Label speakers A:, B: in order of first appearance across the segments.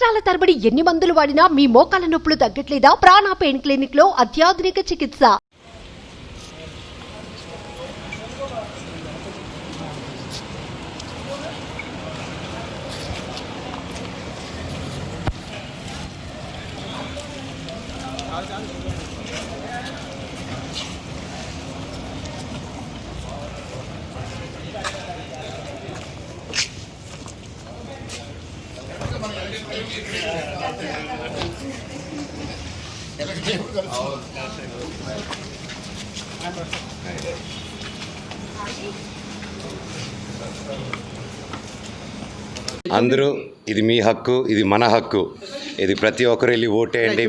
A: సంవత్సరాల తరబడి ఎన్ని మందులు వాడినా మీ మోకాల నొప్పులు తగ్గట్లేదా? ప్రాణ పెయిన్ క్లినిక్ లో అత్యాధునిక చికిత్స.
B: అందరూ ఇది మీ హక్కు, ఇది మన హక్కు. ఇది ప్రతి ఒక్కరు వెళ్ళి ఓటేయండి.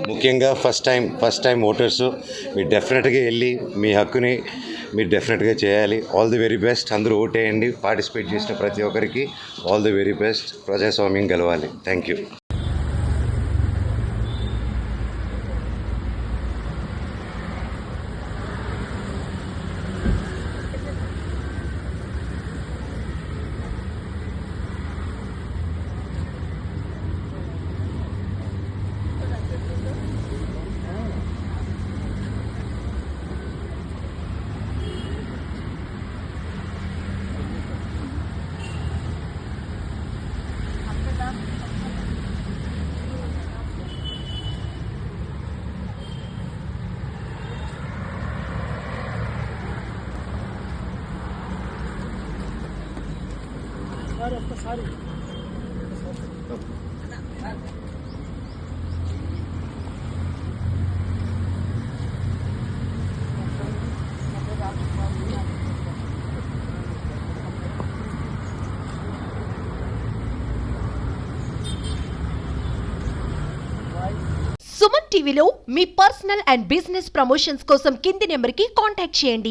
B: ముఖ్యంగా ఫస్ట్ టైం ఓటర్స్ మీరు డెఫినెట్గా వెళ్ళి మీ హక్కుని మీరు డెఫినెట్గా చేయాలి. All the very best. అందరూ ఓటేయండి. పార్టిసిపేట్ చేసిన ప్రతి ఒక్కరికి ఆల్ ది వెరీ బెస్ట్. ప్రజాస్వామ్యం గెలవాలి. Thank you.
A: సుమన్ టీవీలో మీ పర్సనల్ అండ్ బిజినెస్ ప్రమోషన్స్ కోసం కింది నెంబర్కి కాంటాక్ట్ చేయండి.